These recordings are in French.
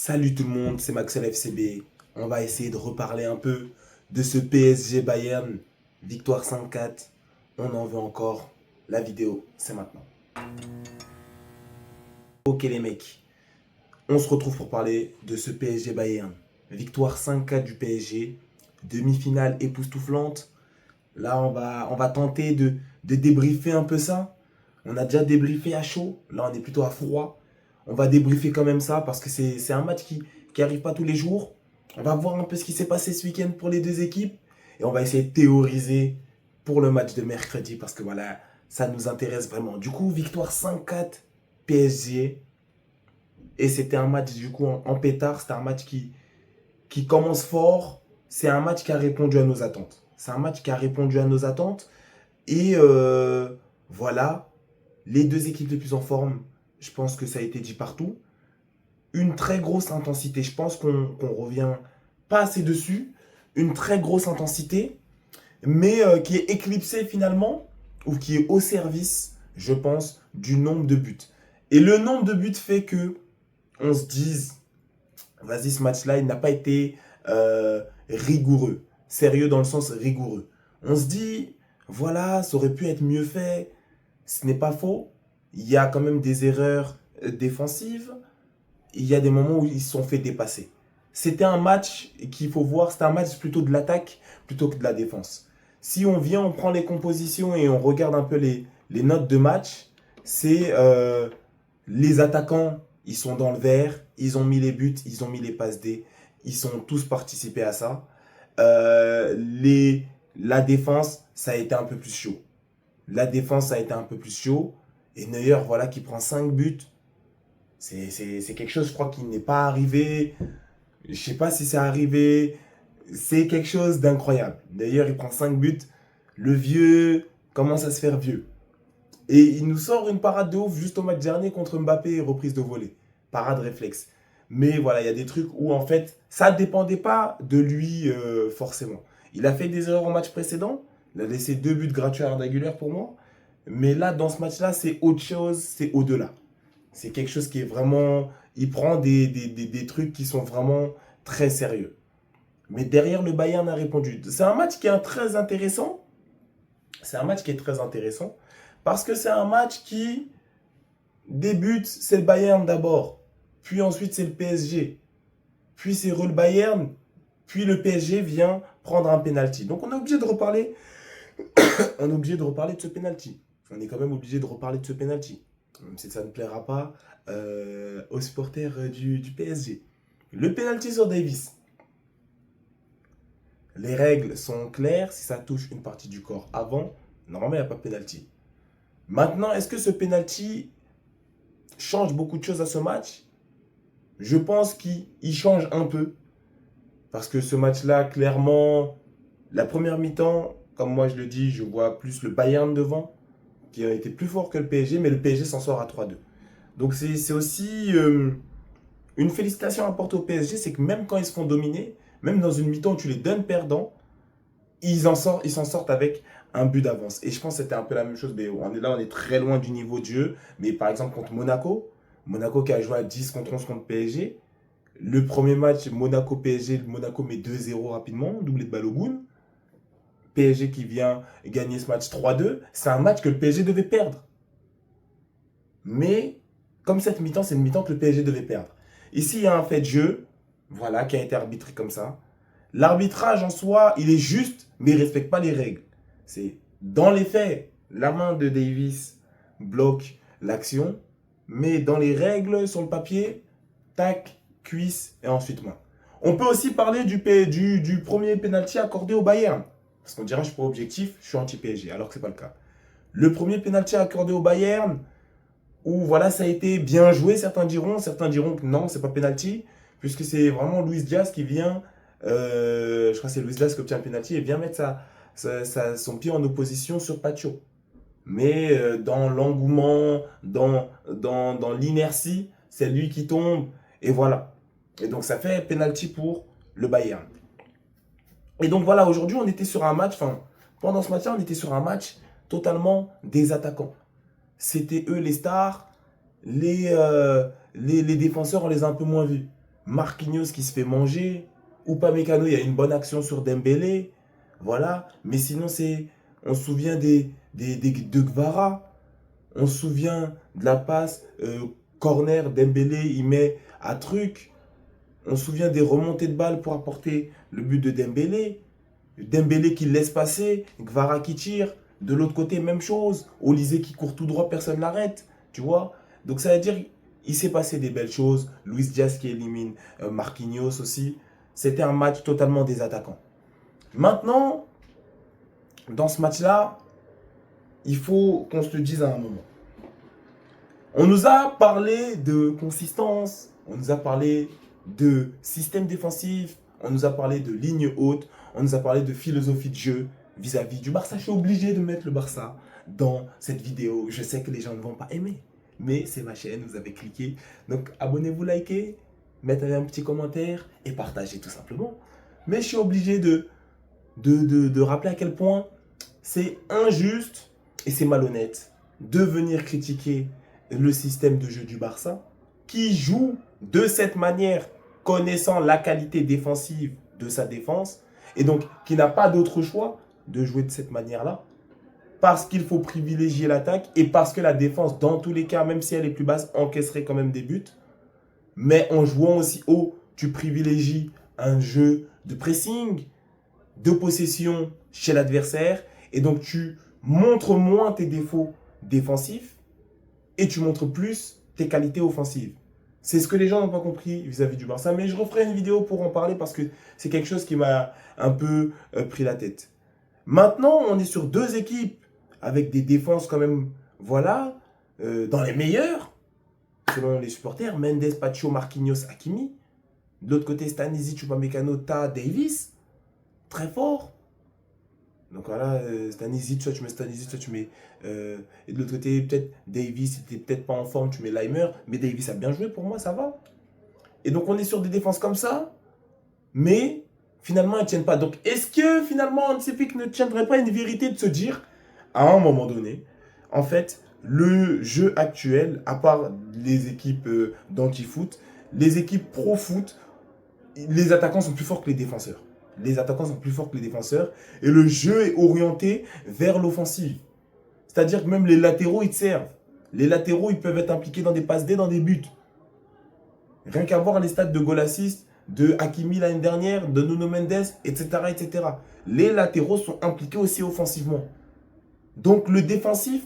Salut tout le monde, c'est Maxel FCB. On va essayer de reparler un peu de ce PSG Bayern. Victoire 5-4. On en veut encore. La vidéo, c'est maintenant. Ok les mecs, on se retrouve pour parler de ce PSG Bayern. Victoire 5-4 du PSG. Demi-finale époustouflante. Là, on va tenter de débriefer un peu ça. On a déjà débriefé à chaud. Là, on est plutôt à froid. On va débriefer quand même ça parce que c'est un match qui arrive pas tous les jours. On va voir un peu ce qui s'est passé ce week-end pour les deux équipes. Et on va essayer de théoriser pour le match de mercredi parce que voilà, ça nous intéresse vraiment. Du coup, victoire 5-4 PSG. Et c'était un match du coup en pétard. C'était un match qui commence fort. C'est un match qui a répondu à nos attentes. C'est un match qui a répondu à nos attentes. Et voilà, les deux équipes les plus en forme, je pense que ça a été dit partout. Une très grosse intensité, je pense qu'on revient pas assez dessus. Une très grosse intensité, mais qui est éclipsée finalement, ou qui est au service, je pense, du nombre de buts. Et le nombre de buts fait que on se dise, vas-y, ce match-là, il n'a pas été rigoureux. Sérieux dans le sens rigoureux. On se dit, voilà, ça aurait pu être mieux fait. Ce n'est pas faux. Il y a quand même des erreurs défensives. Il y a des moments où ils se sont fait dépasser. C'était un match qu'il faut voir, c'était un match plutôt de l'attaque plutôt que de la défense. Si on vient, on prend les compositions et on regarde un peu les notes de match, c'est les attaquants, ils sont dans le vert, ils ont mis les buts, ils ont mis les passes D, ils sont tous participés à ça. La défense, ça a été un peu plus chaud. La défense, ça a été un peu plus chaud. Et Neuer, voilà, qui prend 5 buts. C'est quelque chose, je crois, qui n'est pas arrivé. Je ne sais pas si c'est arrivé. C'est quelque chose d'incroyable. D'ailleurs, il prend 5 buts. Le vieux commence à se faire vieux. Et il nous sort une parade de ouf juste au match dernier contre Mbappé, reprise de volée. Parade réflexe. Mais voilà, il y a des trucs où en fait, ça ne dépendait pas de lui forcément. Il a fait des erreurs au match précédent. Il a laissé 2 buts gratuits à Arda Güler pour moi. Mais là, dans ce match-là, c'est autre chose, c'est au-delà. C'est quelque chose qui est vraiment... Il prend des trucs qui sont vraiment très sérieux. Mais derrière, le Bayern a répondu. C'est un match qui est très intéressant. C'est un match qui est très intéressant. Parce que c'est un match qui débute, c'est le Bayern d'abord. Puis ensuite, c'est le PSG. Puis c'est le Bayern. Puis le PSG vient prendre un penalty. Donc on est obligé de reparler. On est obligé de reparler de ce penalty. On est quand même obligé de reparler de ce penalty. Même si ça ne plaira pas aux supporters du PSG. Le penalty sur Davis. Les règles sont claires. Si ça touche une partie du corps avant, normalement, il n'y a pas de penalty. Maintenant, est-ce que ce penalty change beaucoup de choses à ce match? Je pense qu'il change un peu. Parce que ce match-là, clairement, la première mi-temps, comme moi je le dis, je vois plus le Bayern devant, qui a été plus fort que le PSG, mais le PSG s'en sort à 3-2. Donc c'est aussi une félicitation à apporter au PSG, c'est que même quand ils se font dominer, même dans une mi-temps où tu les donnes perdants, ils s'en sortent avec un but d'avance. Et je pense que c'était un peu la même chose. Mais on est là, on est très loin du niveau de jeu. Mais par exemple, contre Monaco, Monaco qui a joué à 10 contre 11 contre PSG, le premier match, Monaco-PSG, Monaco met 2-0 rapidement, doublé de Balogun. PSG qui vient gagner ce match 3-2. C'est un match que le PSG devait perdre. Mais comme cette mi-temps, c'est une mi-temps que le PSG devait perdre. Ici, il y a un fait de jeu, voilà, qui a été arbitré comme ça. L'arbitrage en soi, il est juste, mais il ne respecte pas les règles. C'est dans les faits, la main de Davis bloque l'action, mais dans les règles, sur le papier, tac, cuisse et ensuite main. On peut aussi parler du premier penalty accordé au Bayern. Parce qu'on dirait, je suis pas objectif, je suis anti-PSG, alors que ce n'est pas le cas. Le premier penalty accordé au Bayern, où voilà, ça a été bien joué, certains diront que non, c'est pas penalty, puisque c'est vraiment Luis Diaz qui vient, je crois que c'est Luis Diaz qui obtient un penalty et vient mettre son pied en opposition sur Pacho. Mais dans l'engouement, dans l'inertie, c'est lui qui tombe, et voilà. Et donc ça fait penalty pour le Bayern. Et donc voilà, aujourd'hui on était sur un match, enfin, pendant ce match-là, on était sur un match totalement des attaquants. C'était eux les stars, les défenseurs, on les a un peu moins vus. Marquinhos qui se fait manger. Upamecano, il y a une bonne action sur Dembélé. Voilà. Mais sinon, on se souvient de Gvara. On se souvient de la passe corner, Dembélé, il met à truc. On se souvient des remontées de balles pour apporter le but de Dembélé. Dembélé qui laisse passer, Gvara qui tire. De l'autre côté, même chose. Olysée qui court tout droit, personne ne l'arrête. Tu vois? Donc ça veut dire il s'est passé des belles choses. Luis Diaz qui élimine Marquinhos aussi. C'était un match totalement des attaquants. Maintenant, dans ce match-là, il faut qu'on se le dise à un moment. On nous a parlé de consistance, on nous a parlé de système défensif, on nous a parlé de ligne haute, on nous a parlé de philosophie de jeu vis-à-vis du Barça. Je suis obligé de mettre le Barça dans cette vidéo. Je sais que les gens ne vont pas aimer, mais c'est ma chaîne, vous avez cliqué. Donc abonnez-vous, likez, mettez un petit commentaire et partagez tout simplement. Mais je suis obligé de rappeler à quel point c'est injuste et c'est malhonnête de venir critiquer le système de jeu du Barça qui joue de cette manière, connaissant la qualité défensive de sa défense et donc qui n'a pas d'autre choix de jouer de cette manière-là parce qu'il faut privilégier l'attaque et parce que la défense, dans tous les cas, même si elle est plus basse, encaisserait quand même des buts. Mais en jouant aussi haut, tu privilégies un jeu de pressing, de possession chez l'adversaire et donc tu montres moins tes défauts défensifs et tu montres plus tes qualités offensives. C'est ce que les gens n'ont pas compris vis-à-vis du Barça, mais je referai une vidéo pour en parler parce que c'est quelque chose qui m'a un peu pris la tête. Maintenant, on est sur deux équipes avec des défenses quand même, voilà, dans les meilleures, selon les supporters. Mendes, Pacho, Marquinhos, Hakimi. De l'autre côté, Stanisic, Upamecano, Ta, Davis. Très fort. Donc voilà, Stanisic, soit tu mets Stanisic, soit tu mets... et de l'autre côté, peut-être Davis, il n'était peut-être pas en forme, tu mets Leimer. Mais Davis a bien joué, pour moi, ça va. Et donc on est sur des défenses comme ça, mais finalement, elles ne tiennent pas. Donc est-ce que finalement, Hansi Flick ne tiendrait pas une vérité de se dire, à un moment donné, en fait, le jeu actuel, à part les équipes d'anti-foot, les équipes pro-foot, les attaquants sont plus forts que les défenseurs. Les attaquants sont plus forts que les défenseurs. Et le jeu est orienté vers l'offensive. C'est-à-dire que même les latéraux, ils te servent. Les latéraux, ils peuvent être impliqués dans des passes D, dans des buts. Rien qu'à voir les stats de goal assist de Hakimi l'année dernière, de Nuno Mendes, etc., etc. Les latéraux sont impliqués aussi offensivement. Donc le défensif,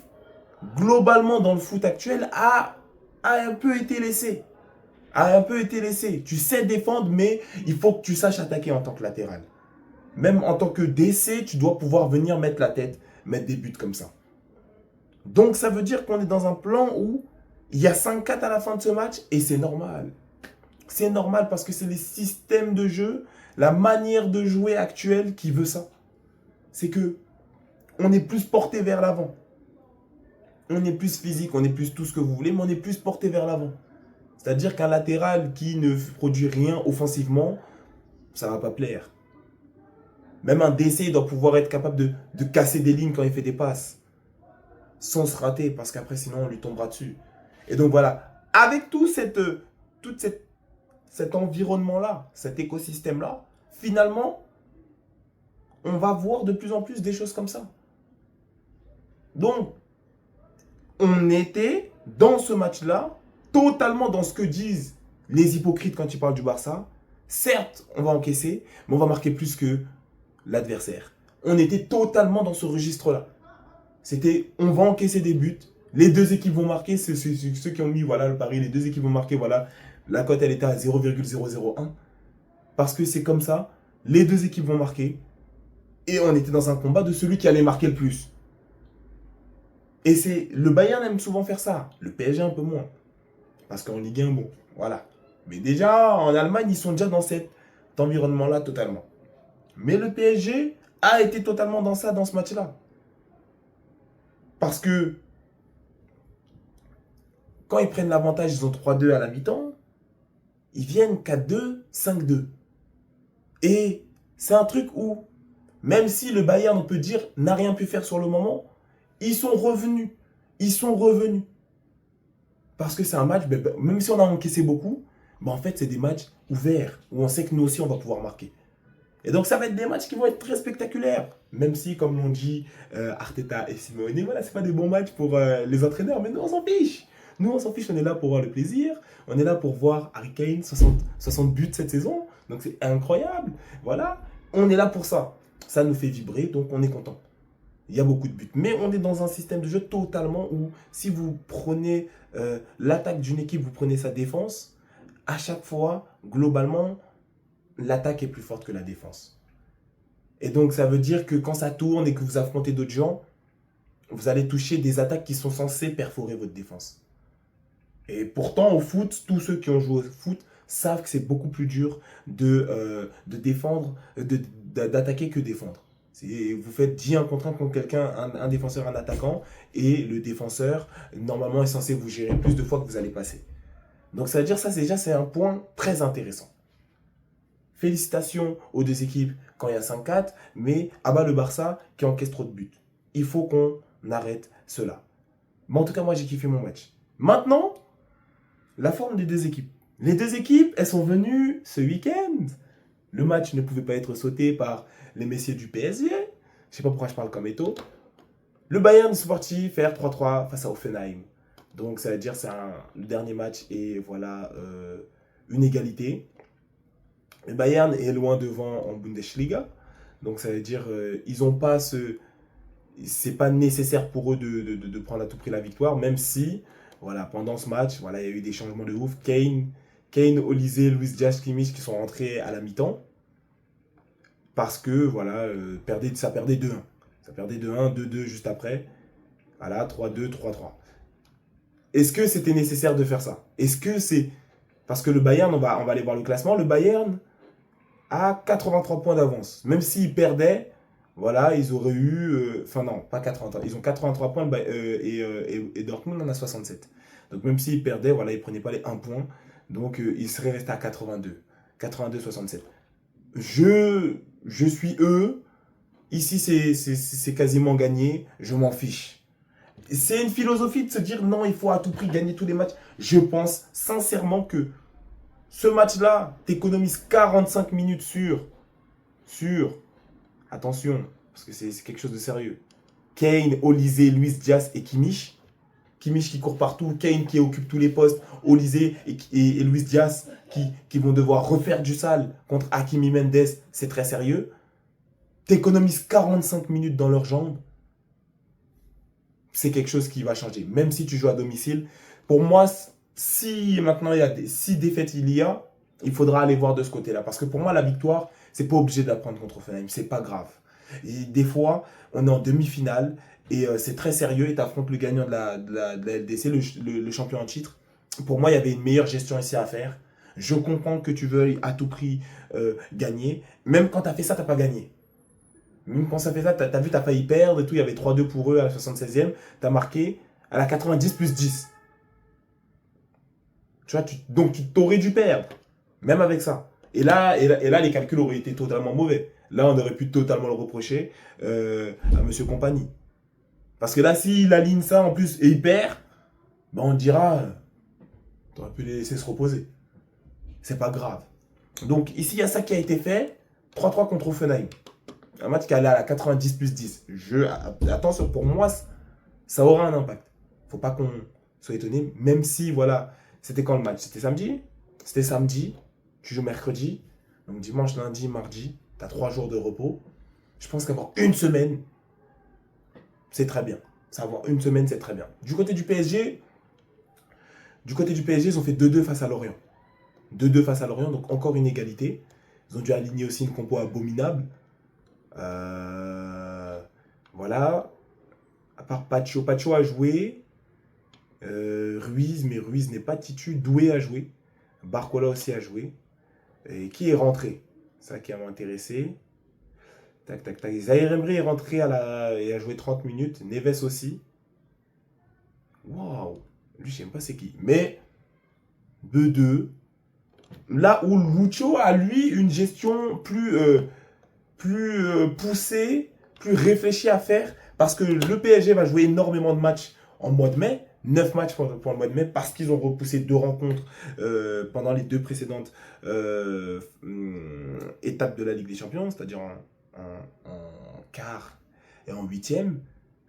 globalement dans le foot actuel, a un peu été laissé. Tu sais défendre, mais il faut que tu saches attaquer en tant que latéral. Même en tant que DC, tu dois pouvoir venir mettre la tête, mettre des buts comme ça. Donc ça veut dire qu'on est dans un plan où il y a 5-4 à la fin de ce match et c'est normal. C'est normal parce que c'est les systèmes de jeu, la manière de jouer actuelle qui veut ça. C'est que on est plus porté vers l'avant. On est plus physique, on est plus tout ce que vous voulez, mais on est plus porté vers l'avant. C'est-à-dire qu'un latéral qui ne produit rien offensivement, ça ne va pas plaire. Même un DC il doit pouvoir être capable de casser des lignes quand il fait des passes. Sans se rater, parce qu'après, sinon, on lui tombera dessus. Et donc voilà, avec tout cet environnement-là, cet écosystème-là, finalement, on va voir de plus en plus des choses comme ça. Donc, on était dans ce match-là, totalement dans ce que disent les hypocrites quand ils parlent du Barça. Certes, on va encaisser, mais on va marquer plus que l'adversaire. On était totalement dans ce registre-là. C'était, on va encaisser des buts. Les deux équipes vont marquer, c'est ceux qui ont mis voilà, le pari, les deux équipes vont marquer, voilà. La cote, elle était à 0,001. Parce que c'est comme ça, les deux équipes vont marquer. Et on était dans un combat de celui qui allait marquer le plus. Et c'est le Bayern aime souvent faire ça. Le PSG un peu moins. Parce qu'en Ligue 1, bon, voilà. Mais déjà, en Allemagne, ils sont déjà dans cet environnement-là totalement. Mais le PSG a été totalement dans ça, dans ce match-là. Parce que quand ils prennent l'avantage, ils ont 3-2 à la mi-temps, ils viennent 4-2, 5-2. Et c'est un truc où, même si le Bayern, on peut dire, n'a rien pu faire sur le moment, ils sont revenus. Ils sont revenus. Parce que c'est un match, même si on a encaissé beaucoup, en fait, c'est des matchs ouverts, où on sait que nous aussi, on va pouvoir marquer. Et donc, ça va être des matchs qui vont être très spectaculaires. Même si, comme l'ont dit Arteta et Simeone, voilà, c'est pas des bons matchs pour les entraîneurs, mais nous, on s'en fiche. Nous, on s'en fiche, on est là pour voir le plaisir. On est là pour voir Harry Kane, 60 buts cette saison. Donc, c'est incroyable. Voilà, on est là pour ça. Ça nous fait vibrer, donc on est content. Il y a beaucoup de buts. Mais on est dans un système de jeu totalement où, si vous prenez l'attaque d'une équipe, vous prenez sa défense, à chaque fois, globalement, l'attaque est plus forte que la défense. Et donc, ça veut dire que quand ça tourne et que vous affrontez d'autres gens, vous allez toucher des attaques qui sont censées perforer votre défense. Et pourtant, au foot, tous ceux qui ont joué au foot savent que c'est beaucoup plus dur de défendre, d'attaquer que défendre. Vous faites 10 1 contre 1 contre quelqu'un, un défenseur, un attaquant, et le défenseur, normalement, est censé vous gérer plus de fois que vous allez passer. Donc, ça veut dire ça, déjà, c'est un point très intéressant. Félicitations aux deux équipes quand il y a 5-4, mais abat le Barça qui encaisse trop de buts. Il faut qu'on arrête cela. Mais en tout cas, moi, j'ai kiffé mon match. Maintenant, la forme des deux équipes. Les deux équipes, elles sont venues ce week-end. Le match ne pouvait pas être sauté par les messieurs du PSG. Je ne sais pas pourquoi je parle comme Eto. Le Bayern est parti faire 3-3 face à Hoffenheim. Donc, ça veut dire que c'est le dernier match et voilà, une égalité. Le Bayern est loin devant en Bundesliga. Donc, ça veut dire ils n'ont pas ce... C'est pas nécessaire pour eux de prendre à tout prix la victoire, même si, voilà, pendant ce match, voilà, il y a eu des changements de ouf. Kane, Olise, Luis Diaz, Kimmich qui sont rentrés à la mi-temps. Parce que, voilà, ça perdait 2-1. Ça perdait 2-1, 2-2 juste après. Voilà, 3-2, 3-3. Est-ce que c'était nécessaire de faire ça? Est-ce que c'est... Parce que le Bayern, on va aller voir le classement. Le Bayern a 83 points d'avance. Même s'ils perdaient, voilà, ils auraient eu... Enfin non, pas 83. Ils ont 83 points et Dortmund en a 67. Donc même s'ils perdaient, voilà, ils ne prenaient pas les 1 point. Donc ils seraient restés à 82. 82-67. Je suis eux. Ici, c'est quasiment gagné. Je m'en fiche. C'est une philosophie de se dire non, il faut à tout prix gagner tous les matchs. Je pense sincèrement que ce match-là, t'économises 45 minutes sur, attention, parce que c'est quelque chose de sérieux. Kane, Olise, Luis Diaz et Kimmich. Kimmich qui court partout, Kane qui occupe tous les postes, Olise et Luis Diaz qui vont devoir refaire du sale contre Hakimi Mendes, c'est très sérieux. T'économises 45 minutes dans leurs jambes. C'est quelque chose qui va changer. Même si tu joues à domicile, pour moi, si maintenant il y a 6 défaites il faudra aller voir de ce côté-là. Parce que pour moi, la victoire, c'est pas obligé de la prendre contre Offenheim. C'est pas grave. Et des fois, on est en demi-finale et c'est très sérieux et tu affrontes le gagnant de la LDC, le champion en titre. Pour moi, il y avait une meilleure gestion ici à faire. Je comprends que tu veuilles à tout prix gagner. Même quand tu as fait ça, tu n'as pas gagné. Même quand ça fait ça, tu as vu, tu as failli perdre et tout. Il y avait 3-2 pour eux à la 76e. Tu as marqué à la 90 plus 10. Tu vois, donc tu t'aurais dû perdre. Même avec ça. Et là, les calculs auraient été totalement mauvais. Là, on aurait pu totalement le reprocher à Monsieur Compagnie. Parce que là, s'il aligne ça en plus et il perd, ben on dira, tu aurais pu les laisser se reposer. C'est pas grave. Donc ici, il y a ça qui a été fait. 3-3 contre Offenheim. Un match qui allait à la 90 plus 10. Attention, pour moi, ça aura un impact. Faut pas qu'on soit étonné. Même si, voilà, c'était quand le match? C'était samedi? C'était samedi. Tu joues mercredi. Donc dimanche, lundi, mardi. Tu as 3 jours de repos. Je pense qu'avoir une semaine, c'est très bien. Avoir une semaine, c'est très bien. Du côté du PSG, ils ont fait 2-2 face à Lorient. 2-2 face à Lorient, donc encore une égalité. Ils ont dû aligner aussi une compo abominable. Voilà. À part Pacho a joué. Ruiz, mais Ruiz n'est pas titu. Doué a joué. Barcola aussi a joué. Et qui est rentré? Ça qui m'a intéressé. Tac, tac, tac. Zaïre Emery est rentré et a joué 30 minutes. Neves aussi. Waouh. Lui, je sais même pas c'est qui. Mais 2-2. Là où Lucho a, lui, une gestion plus poussée, plus réfléchie à faire. Parce que le PSG va jouer énormément de matchs en mois de mai. 9 matchs pour le mois de mai parce qu'ils ont repoussé 2 rencontres pendant les 2 précédentes étapes de la Ligue des Champions, c'est-à-dire en quart et en huitième.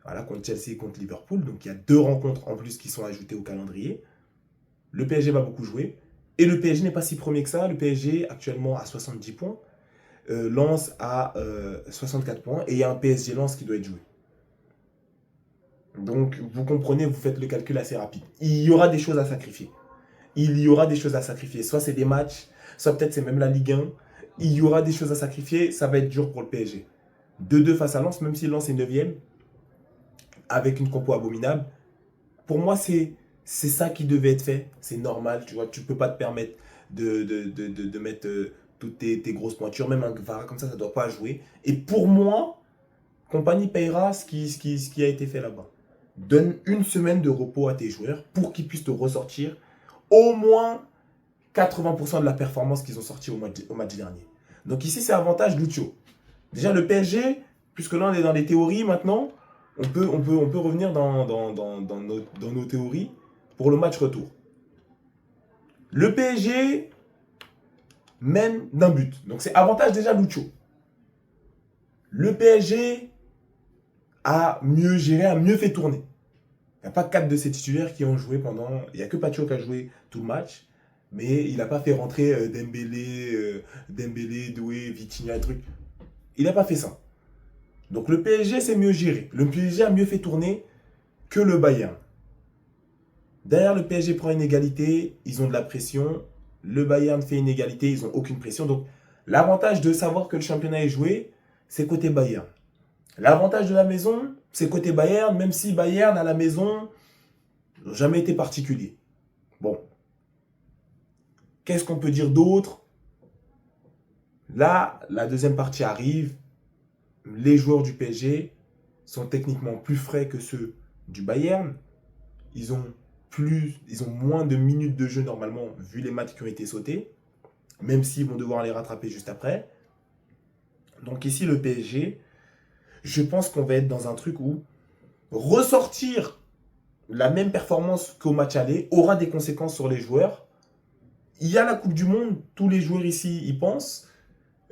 Voilà, contre Chelsea et contre Liverpool. Donc il y a 2 rencontres en plus qui sont ajoutées au calendrier. Le PSG va beaucoup jouer. Et le PSG n'est pas si premier que ça. Le PSG actuellement à 70 points. Lens à 64 points. Et il y a un PSG Lens qui doit être joué. Donc vous comprenez, vous faites le calcul assez rapide. Il y aura des choses à sacrifier. Il y aura des choses à sacrifier. Soit c'est des matchs, soit peut-être c'est même la Ligue 1. Il y aura des choses à sacrifier. Ça va être dur pour le PSG. 2-2 face à Lens, même si Lens est 9e, avec une compo abominable. Pour moi, c'est ça qui devait être fait. C'est normal, tu vois. Tu peux pas te permettre de mettre toutes tes grosses pointures. Même un Kvara comme ça ne doit pas jouer. Et pour moi, Compagnie payera ce qui a été fait là-bas. Donne une semaine de repos à tes joueurs pour qu'ils puissent te ressortir au moins 80% de la performance qu'ils ont sorti au match dernier. Donc ici, c'est avantage Lucho. Déjà, le PSG, puisque là, on est dans les théories maintenant, on peut revenir dans nos théories pour le match retour. Le PSG mène d'un but. Donc c'est avantage déjà Lucho. Le PSG a mieux géré, a mieux fait tourner. Il n'y a pas 4 de ses titulaires qui ont joué pendant... Il n'y a que Pacho qui a joué tout le match. Mais il n'a pas fait rentrer Dembélé, Doué, Vitinha, truc. Il n'a pas fait ça. Donc le PSG c'est mieux géré. Le PSG a mieux fait tourner que le Bayern. Derrière, le PSG prend une égalité, ils ont de la pression. Le Bayern fait une égalité, ils n'ont aucune pression. Donc l'avantage de savoir que le championnat est joué, c'est côté Bayern. L'avantage de la maison, c'est côté Bayern, même si Bayern à la maison n'a jamais été particulier. Bon. Qu'est-ce qu'on peut dire d'autre? Là, la deuxième partie arrive. Les joueurs du PSG sont techniquement plus frais que ceux du Bayern. Ils ont moins de minutes de jeu normalement, vu les matchs qui ont été sautés, même s'ils vont devoir les rattraper juste après. Donc ici, le PSG, je pense qu'on va être dans un truc où ressortir la même performance qu'au match aller aura des conséquences sur les joueurs. Il y a la Coupe du Monde, tous les joueurs ici y pensent,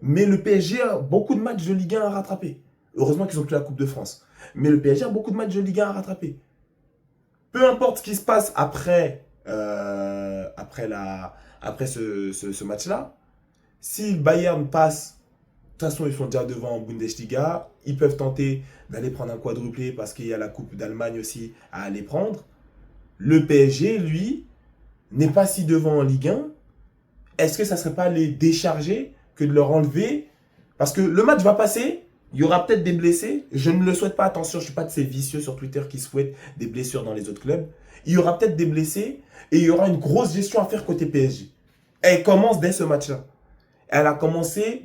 mais le PSG a beaucoup de matchs de Ligue 1 à rattraper. Heureusement qu'ils ont plus la Coupe de France. Mais le PSG a beaucoup de matchs de Ligue 1 à rattraper. Peu importe ce qui se passe après ce match-là, si le Bayern passe, de toute façon ils sont déjà devant en Bundesliga, ils peuvent tenter d'aller prendre un quadruplé parce qu'il y a la Coupe d'Allemagne aussi à aller prendre. Le PSG, lui, n'est pas si devant en Ligue 1. Est-ce que ça ne serait pas les décharger que de leur enlever? Parce que le match va passer, il y aura peut-être des blessés. Je ne le souhaite pas, attention, je ne suis pas de ces vicieux sur Twitter qui souhaitent des blessures dans les autres clubs. Il y aura peut-être des blessés et il y aura une grosse gestion à faire côté PSG. Elle commence dès ce match-là. Elle a commencé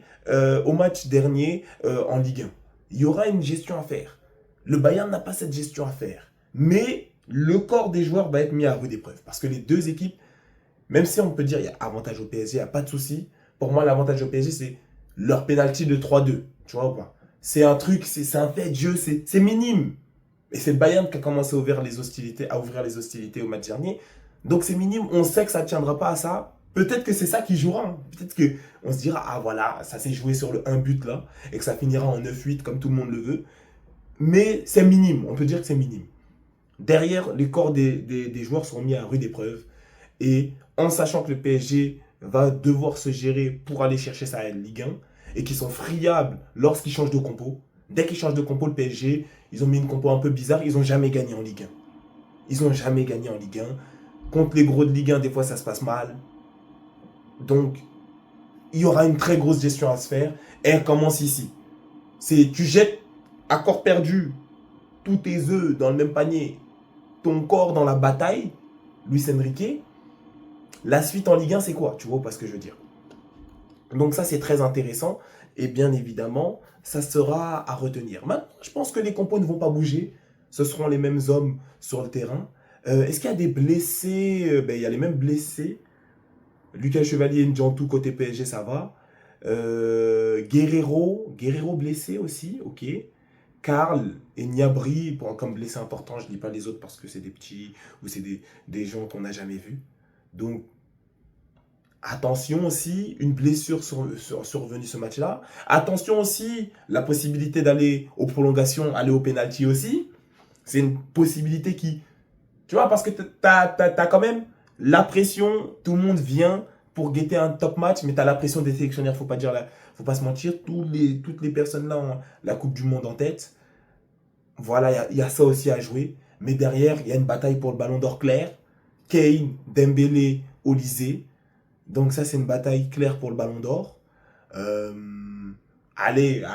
au match dernier en Ligue 1. Il y aura une gestion à faire. Le Bayern n'a pas cette gestion à faire. Mais le corps des joueurs va être mis à rude épreuve. Parce que les deux équipes, même si on peut dire qu'il y a avantage au PSG, il n'y a pas de souci. Pour moi, l'avantage au PSG, c'est leur penalty de 3-2. Tu vois ou pas? C'est un truc, c'est un fait de jeu, c'est minime. Et c'est le Bayern qui a commencé à ouvrir les hostilités au match dernier. Donc c'est minime, on sait que ça ne tiendra pas à ça. Peut-être que c'est ça qui jouera. Hein. Peut-être qu'on se dira, ah voilà, ça s'est joué sur le 1 but là, et que ça finira en 9-8 comme tout le monde le veut. Mais c'est minime, on peut dire que c'est minime. Derrière, les corps des joueurs seront mis à rude épreuve. Et en sachant que le PSG va devoir se gérer pour aller chercher sa Ligue 1, et qu'ils sont friables lorsqu'ils changent de compo. Dès qu'ils changent de compo, le PSG, ils ont mis une compo un peu bizarre, ils n'ont jamais gagné en Ligue 1. Ils n'ont jamais gagné en Ligue 1. Contre les gros de Ligue 1, des fois, ça se passe mal. Donc, il y aura une très grosse gestion à se faire. Et elle commence ici. Tu jettes à corps perdu tous tes œufs dans le même panier, ton corps dans la bataille, Luis Enrique. La suite en Ligue 1, c'est quoi? Tu vois pas ce que je veux dire? Donc ça, c'est très intéressant. Et bien évidemment, ça sera à retenir. Maintenant, je pense que les compos ne vont pas bouger. Ce seront les mêmes hommes sur le terrain. Est-ce qu'il y a des blessés? Il y a les mêmes blessés. Lucas Chevalier et Ndjantou côté PSG, ça va. Guerrero blessé aussi, ok. Karl et Gnabry, comme blessé important, je ne dis pas les autres parce que c'est des petits ou c'est des gens qu'on n'a jamais vus. Donc, attention aussi, une blessure survenue ce match-là. Attention aussi, la possibilité d'aller aux prolongations, aller au penalty aussi. C'est une possibilité qui... Tu vois, parce que tu as quand même la pression, tout le monde vient pour guetter un top match, mais tu as la pression des sélectionnaires, faut pas se mentir, toutes les personnes là ont la Coupe du Monde en tête. Voilà, il y a ça aussi à jouer. Mais derrière, il y a une bataille pour le ballon d'or clair. Kane, Dembélé, Olysée. Donc ça, c'est une bataille claire pour le ballon d'or. Euh, allez,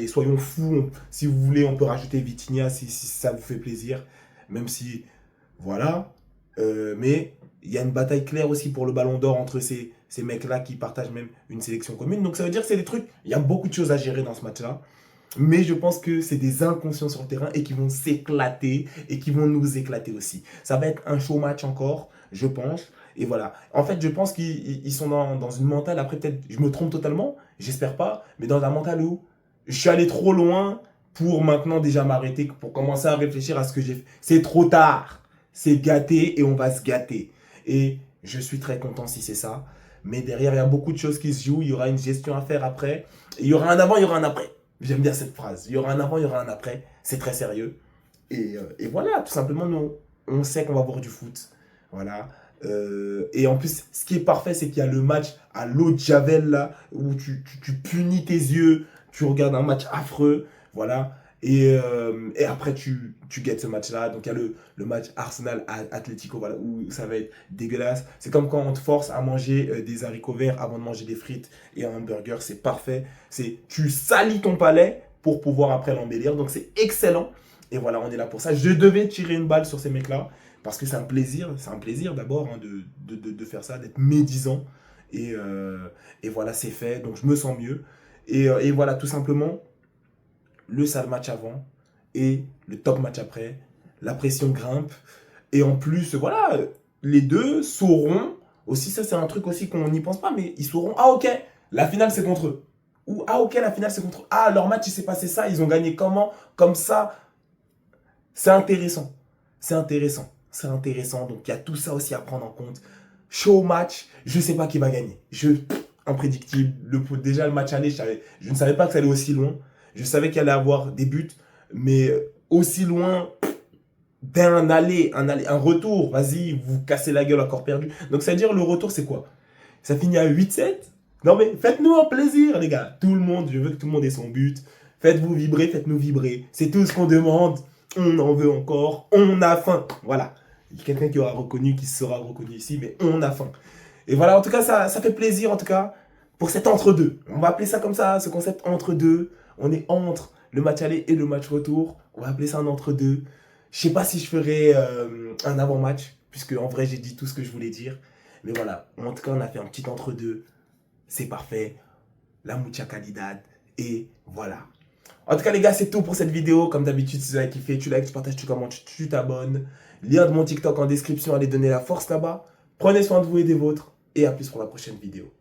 soyons fous. Si vous voulez, on peut rajouter Vitinha si ça vous fait plaisir. Même si, voilà. Mais il y a une bataille claire aussi pour le ballon d'or entre ces mecs-là qui partagent même une sélection commune. Donc ça veut dire que c'est des trucs, il y a beaucoup de choses à gérer dans ce match-là. Mais je pense que c'est des inconscients sur le terrain et qui vont s'éclater et qui vont nous éclater aussi. Ça va être un show match encore, je pense. Et voilà. En fait, je pense qu'ils sont dans une mentale. Après, peut-être, je me trompe totalement. J'espère pas. Mais dans un mental où je suis allé trop loin pour maintenant déjà m'arrêter, pour commencer à réfléchir à ce que j'ai fait. C'est trop tard. C'est gâté et on va se gâter. Et je suis très content si c'est ça. Mais derrière, il y a beaucoup de choses qui se jouent. Il y aura une gestion à faire après. Et il y aura un avant, il y aura un après. J'aime bien cette phrase. Il y aura un avant, il y aura un après. C'est très sérieux. Et voilà, tout simplement, nous, on sait qu'on va voir du foot. Voilà. Et en plus, ce qui est parfait, c'est qu'il y a le match à l'eau de Javel, là, où tu punis tes yeux, tu regardes un match affreux. Voilà. Et après, tu guettes ce match-là. Donc, il y a le match Arsenal-Atlético, voilà, où ça va être dégueulasse. C'est comme quand on te force à manger des haricots verts avant de manger des frites et un hamburger. C'est parfait. Tu salis ton palais pour pouvoir après l'embellir. Donc, c'est excellent. Et voilà, on est là pour ça. Je devais tirer une balle sur ces mecs-là parce que c'est un plaisir d'abord hein, de faire ça, d'être médisant. Et voilà, c'est fait. Donc, je me sens mieux. Et voilà, tout simplement le sale match avant et le top match après. La pression grimpe. Et en plus, voilà, les deux sauront, aussi ça c'est un truc aussi qu'on n'y pense pas, mais ils sauront, ah ok, la finale c'est contre eux. Ou ah ok, la finale c'est contre eux. Ah, leur match il s'est passé ça, ils ont gagné comment? Comme ça. C'est intéressant. C'est intéressant. C'est intéressant. Donc il y a tout ça aussi à prendre en compte. Show match, je ne sais pas qui va gagner. Imprédictible. Déjà le match aller, je ne savais pas que ça allait aussi loin. Je savais qu'il allait avoir des buts, mais aussi loin d'un aller, un retour. Vas-y, vous cassez la gueule encore perdu. Donc, ça veut dire le retour, c'est quoi? Ça finit à 8-7? Non, mais faites-nous un plaisir, les gars. Tout le monde, je veux que tout le monde ait son but. Faites-vous vibrer, faites-nous vibrer. C'est tout ce qu'on demande. On en veut encore. On a faim. Voilà. Il y a quelqu'un qui aura reconnu, qui sera reconnu ici, mais on a faim. Et voilà, en tout cas, ça fait plaisir, en tout cas, pour cet entre-deux. On va appeler ça comme ça, ce concept entre-deux. On est entre le match aller et le match retour. On va appeler ça un entre-deux. Je sais pas si je ferai un avant-match, puisque en vrai, j'ai dit tout ce que je voulais dire. Mais voilà, en tout cas, on a fait un petit entre-deux. C'est parfait. La mucha calidad. Et voilà. En tout cas, les gars, c'est tout pour cette vidéo. Comme d'habitude, si vous avez kiffé, tu likes, tu partages, tu commentes, tu t'abonnes. Lien de mon TikTok en description. Allez donner la force là-bas. Prenez soin de vous et des vôtres. Et à plus pour la prochaine vidéo.